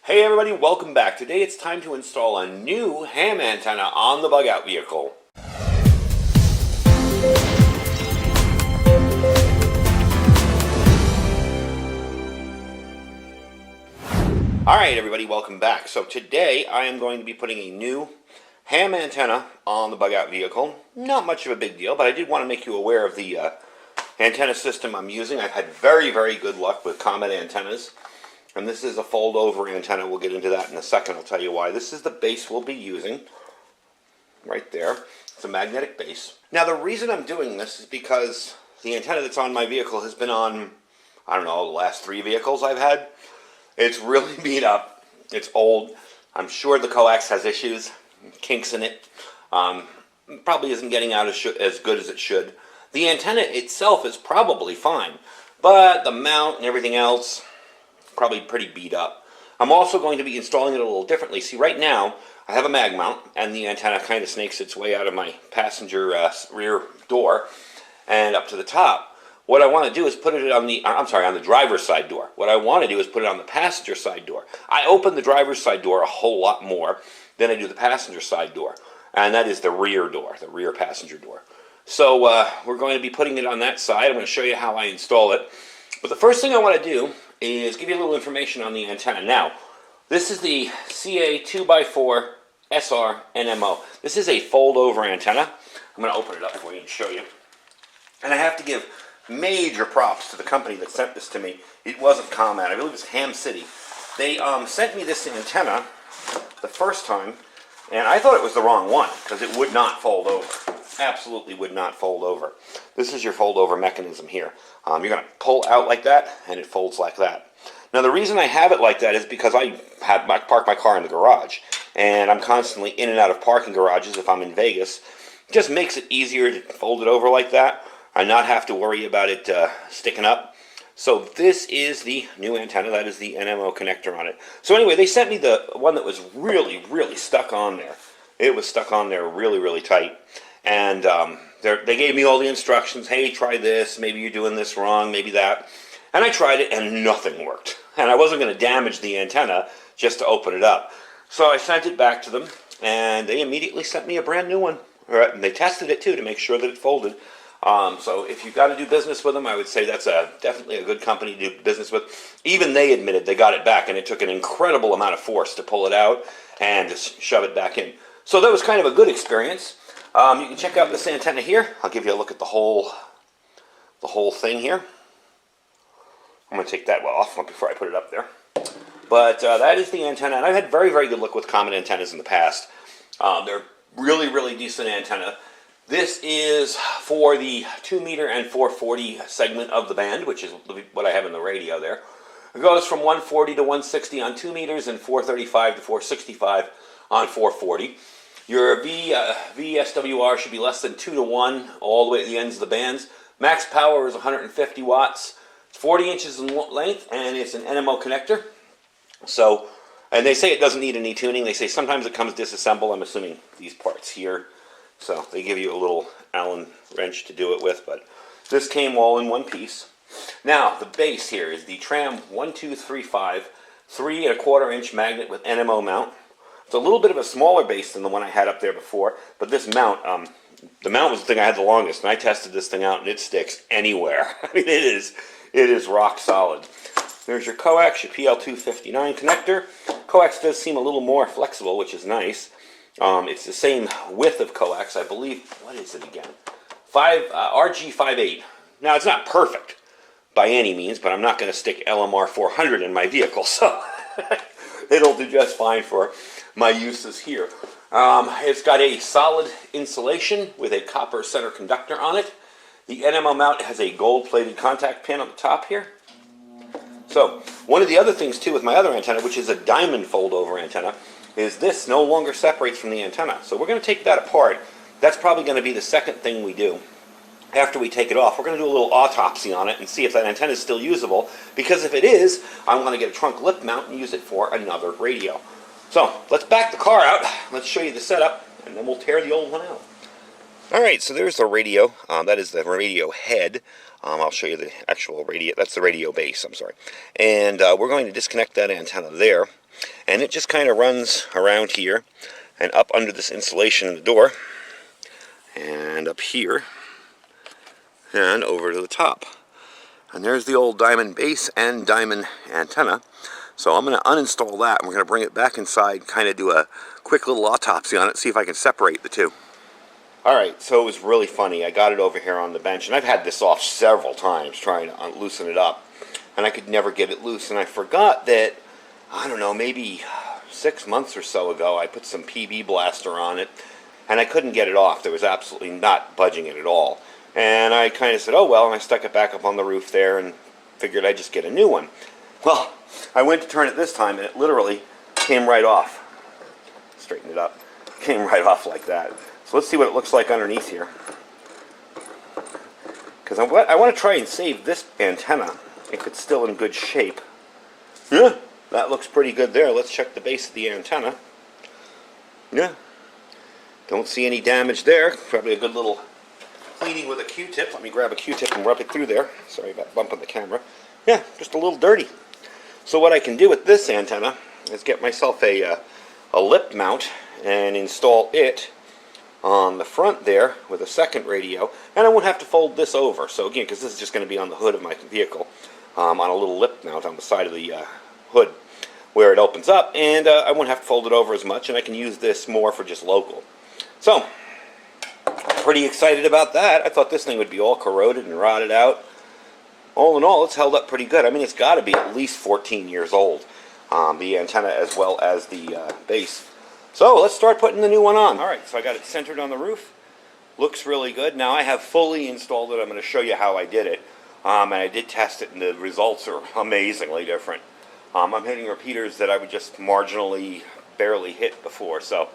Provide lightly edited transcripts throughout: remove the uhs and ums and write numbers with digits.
Hey everybody, welcome back. Today it's time to install a new ham antenna on the bug out vehicle. Alright everybody, welcome back. So today I am going to be putting a new ham antenna on the bug out vehicle. Not much of a big deal, but I did want to make you aware of the antenna system I'm using. I've had very good luck with Comet antennas. And this is a fold-over antenna. We'll get into that in a second. I'll tell you why. This is the base we'll be using. Right there. It's a magnetic base. Now, the reason I'm doing this is because the antenna that's on my vehicle has been on, I don't know, the last 3 vehicles I've had. It's really beat up. It's old. I'm sure the coax has issues, kinks in it. Probably isn't getting out as good as it should. The antenna itself is probably fine, but the mount and everything else, probably pretty beat up. I'm also going to be installing it a little differently. See, right now, I have a mag mount, and the antenna kind of snakes its way out of my passenger rear door and up to the top. What I want to do is put it on the, on the driver's side door. What I want to do is put it on the passenger side door. I open the driver's side door a whole lot more than I do the passenger side door, and that is the rear door, the rear passenger door. So we're going to be putting it on that side. I'm going to show you how I install it. But the first thing I want to do is give you a little information on the antenna. Now, this is the CA 2x4 SR NMO. This is a fold-over antenna. I'm going to open it up for you and show you. And I have to give major props to the company that sent this to me. It wasn't Comet. I believe it was Ham City. They sent me this antenna the first time, and I thought it was the wrong one because it would not fold over. Absolutely would not fold over. This is your fold-over mechanism here. You're going to pull out like that, and it folds like that. Now, the reason I have it like that is because I park my car in the garage, and I'm constantly in and out of parking garages if I'm in Vegas. It just makes it easier to fold it over like that and not have to worry about it sticking up. So this is the new antenna. That is the NMO connector on it. So anyway, they sent me the one that was really stuck on there. It was stuck on there really tight. And they gave me all the instructions. Hey, try this. Maybe you're doing this wrong. Maybe that. And I tried it, and nothing worked. And I wasn't going to damage the antenna just to open it up. So I sent it back to them, and they immediately sent me a brand new one. And they tested it, too, to make sure that it folded. So if you've got to do business with them, I would say that's definitely a good company to do business with. Even they admitted they got it back, and it took an incredible amount of force to pull it out and just shove it back in. So that was kind of a good experience. You can check out this antenna here. I'll give you a look at the whole thing here. I'm going to take that off before I put it up there. But that is the antenna, and I've had very good luck with Comet antennas in the past. They're really decent antenna. This is for the 2 meter and 440 segment of the band, which is what I have in the radio there. It goes from 140 to 160 on 2 meters and 435 to 465 on 440. Your VSWR should be less than 2 to 1 all the way at the ends of the bands. Max power is 150 watts. It's 40 inches in length, and it's an NMO connector. So, and they say it doesn't need any tuning. They say sometimes it comes disassembled. I'm assuming these parts here. So they give you a little Allen wrench to do it with, but this came all in one piece. Now, the base here is the Tram 1235 3¼ inch magnet with NMO mount. It's a little bit of a smaller base than the one I had up there before, but this mount, the mount was the thing I had the longest, and I tested this thing out, and it sticks anywhere. I mean, it is rock solid. There's your coax, your PL259 connector. Coax does seem a little more flexible, which is nice. It's the same width of coax, I believe. What is it again? RG58. Now, it's not perfect by any means, but I'm not going to stick LMR 400 in my vehicle, so it'll do just fine for my uses here. It's got a solid insulation with a copper center conductor on it. The NMO mount has a gold-plated contact pin on the top here. So, one of the other things too with my other antenna, which is a diamond fold-over antenna, is this no longer separates from the antenna. So we're going to take that apart. That's probably going to be the second thing we do. After we take it off, we're going to do a little autopsy on it and see if that antenna is still usable, because if it is, I'm going to get a trunk lip mount and use it for another radio. So, let's back the car out, let's show you the setup, and then we'll tear the old one out. Alright, so there's the radio. That is the radio head. I'll show you the actual radio. That's the radio base, I'm sorry. And we're going to disconnect that antenna there. And it just kind of runs around here and up under this insulation in the door. And up here. And over to the top. And there's the old diamond base and diamond antenna. So I'm going to uninstall that, and we're going to bring it back inside, kind of do a quick little autopsy on it, see if I can separate the two. Alright, so it was really funny. I got it over here on the bench, and I've had this off several times trying to loosen it up, and I could never get it loose, and I forgot that, I don't know, maybe 6 months or so ago, I put some PB blaster on it, and I couldn't get it off. There was absolutely not budging it at all. And I kind of said, oh well, and I stuck it back up on the roof there and figured I'd just get a new one. Well, I went to turn it this time, and it literally came right off. Straighten it up. Came right off like that. So let's see what it looks like underneath here. Because I want to try and save this antenna if it's still in good shape. Yeah, that looks pretty good there. Let's check the base of the antenna. Yeah. Don't see any damage there. Probably a good little cleaning with a Q-tip. Let me grab a Q-tip and rub it through there. Sorry about bumping the camera. Yeah, just a little dirty. So what I can do with this antenna is get myself a lip mount and install it on the front there with a second radio, and I won't have to fold this over. So again, because this is just going to be on the hood of my vehicle, on a little lip mount on the side of the hood where it opens up, and I won't have to fold it over as much, and I can use this more for just local. So, pretty excited about that. I thought this thing would be all corroded and rotted out. All in all, it's held up pretty good. I mean, it's got to be at least 14 years old, the antenna as well as the base. So let's start putting the new one on. All right, so I got it centered on the roof. Looks really good. Now I have fully installed it. I'm going to show you how I did it. And I did test it, and the results are amazingly different. I'm hitting repeaters that I would just marginally, barely hit before. So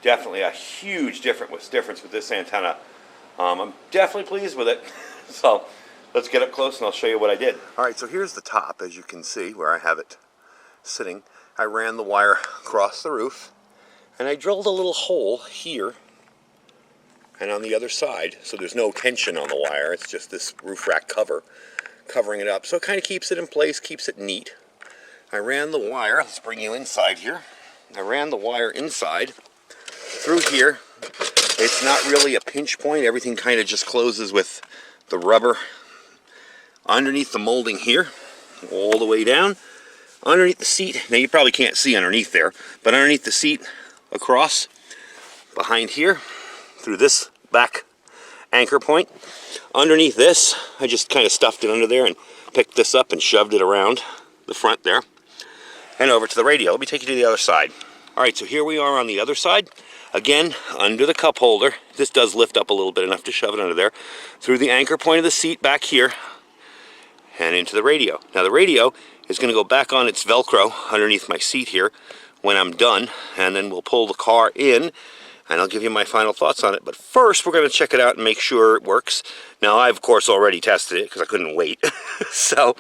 definitely a huge difference with this antenna. I'm definitely pleased with it. So let's get up close and I'll show you what I did. Alright, so here's the top, as you can see, where I have it sitting. I ran the wire across the roof, and I drilled a little hole here and on the other side, so there's no tension on the wire. It's just this roof rack cover covering it up. So it kind of keeps it in place, keeps it neat. I ran the wire, let's bring you inside here. I ran the wire inside through here. It's not really a pinch point. Everything kind of just closes with the rubber underneath the molding here, all the way down, underneath the seat. Now you probably can't see underneath there, but underneath the seat, across, behind here, through this back anchor point. Underneath this, I just kind of stuffed it under there and picked this up and shoved it around the front there, and over to the radio. Let me take you to the other side. Alright, so here we are on the other side. Again, under the cup holder. This does lift up a little bit, enough to shove it under there. Through the anchor point of the seat back here, and into the radio. Now the radio is going to go back on its Velcro underneath my seat here when I'm done, and then we'll pull the car in, and I'll give you my final thoughts on it. But first, we're going to check it out and make sure it works. Now, I, of course, already tested it because I couldn't wait. So,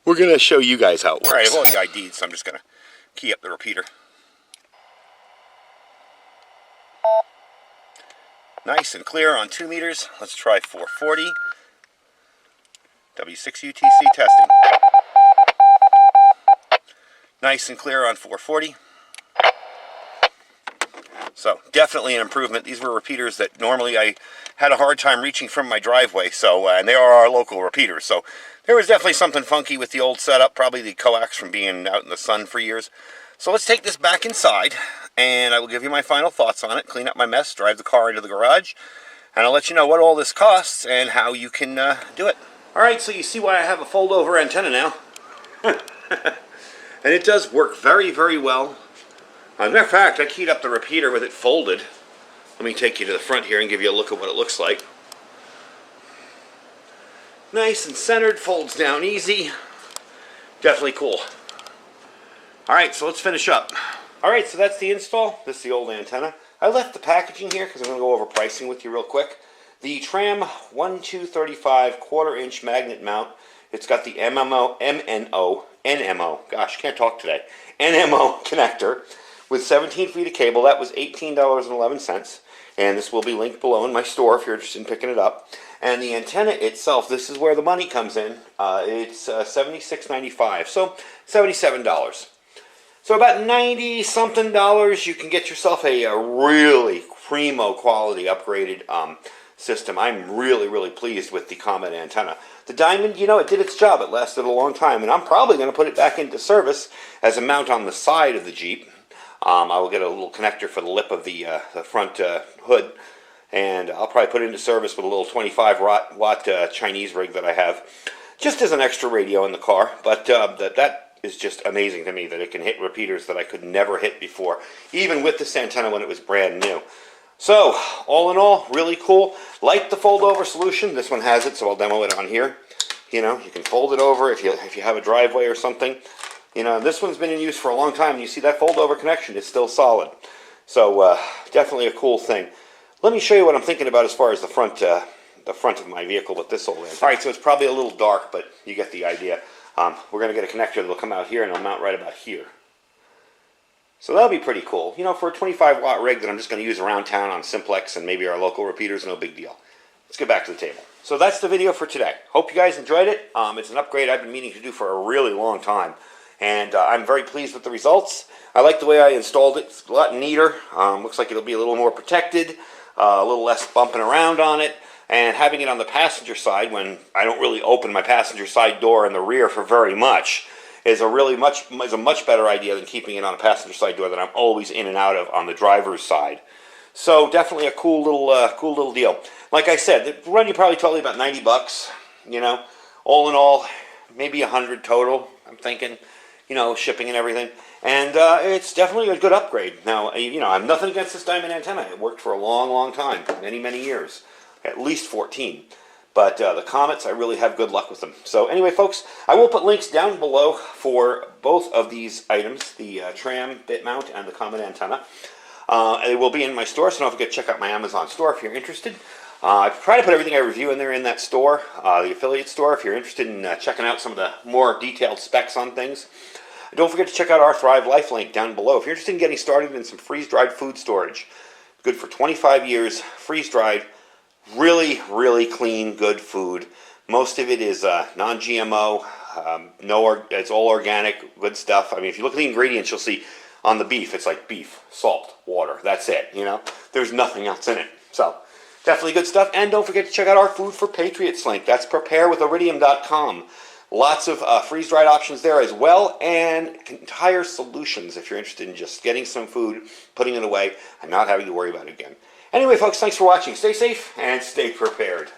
we're going to show you guys how it works. All right, I've already ID'd, so I'm just going to key up the repeater. Nice and clear on 2 meters. Let's try 440. W6UTC testing. Nice and clear on 440. So definitely an improvement. These were repeaters that normally I had a hard time reaching from my driveway. So and they are our local repeaters. So there was definitely something funky with the old setup. Probably the coax from being out in the sun for years. So let's take this back inside, and I will give you my final thoughts on it. Clean up my mess, drive the car into the garage, and I'll let you know what all this costs and how you can do it. Alright, so you see why I have a fold-over antenna now. And it does work very, very well. As a matter of fact, I keyed up the repeater with it folded. Let me take you to the front here and give you a look at what it looks like. Nice and centered, folds down easy. Definitely cool. Alright, so let's finish up. Alright, so that's the install. This is the old antenna. I left the packaging here because I'm going to go over pricing with you real quick. The Tram 1235 1/4-inch magnet mount. It's got the NMO, gosh, can't talk today, NMO connector with 17 feet of cable. That was $18.11. and this will be linked below in my store if you're interested in picking it up. And the antenna itself, this is where the money comes in. It's $76.95, so $77. So about 90 something dollars, you can get yourself a really primo quality upgraded system. I'm really pleased with the Comet antenna. The Diamond, you know, it did its job. It lasted a long time, and I'm probably going to put it back into service as a mount on the side of the Jeep. I will get a little connector for the lip of the front hood, and I'll probably put it into service with a little 25 watt Chinese rig that I have, just as an extra radio in the car. But that is just amazing to me that it can hit repeaters that I could never hit before, even with this antenna when it was brand new. So, all in all, really cool. Like the fold-over solution. This one has it, so I'll demo it on here. You know, you can fold it over if you have a driveway or something. You know, this one's been in use for a long time, and you see that fold-over connection is still solid. So, definitely a cool thing. Let me show you what I'm thinking about as far as the front of my vehicle with this old antenna. All right, so it's probably a little dark, but you get the idea. We're going to get a connector that'll come out here, and it'll mount right about here. So that'll be pretty cool. You know, for a 25 watt rig that I'm just going to use around town on Simplex and maybe our local repeaters, no big deal. Let's get back to the table. So that's the video for today. Hope you guys enjoyed it. It's an upgrade I've been meaning to do for a really long time. And I'm very pleased with the results. I like the way I installed it. It's a lot neater. Looks like it'll be a little more protected, a little less bumping around on it. And having it on the passenger side when I don't really open my passenger side door in the rear for very much is a much better idea than keeping it on a passenger side door that I'm always in and out of on the driver's side. So definitely a cool little deal. Like I said, it run you probably totally about 90 bucks. You know, all in all, maybe 100 total. I'm thinking, you know, shipping and everything. And it's definitely a good upgrade. Now, you know, I have nothing against this Diamond antenna. It worked for a long time, many years, at least 14. But the Comets, I really have good luck with them. So anyway, folks, I will put links down below for both of these items, the Tram bit mount and the Comet antenna. It will be in my store, so don't forget to check out my Amazon store if you're interested. I try to put everything I review in there in that store, the affiliate store, if you're interested in checking out some of the more detailed specs on things. Don't forget to check out our Thrive Life link down below. If you're interested in getting started in some freeze-dried food storage, good for 25 years, freeze-dried, really clean, good food. Most of it is non-GMO, it's all organic, good stuff. I mean, if you look at the ingredients, you'll see on the beef, it's like beef, salt, water, that's it, you know. There's nothing else in it. So, definitely good stuff. And don't forget to check out our Food for Patriots link. That's preparewithiridium.com. Lots of freeze-dried options there as well, and entire solutions if you're interested in just getting some food, putting it away, and not having to worry about it again. Anyway, folks, thanks for watching. Stay safe and stay prepared.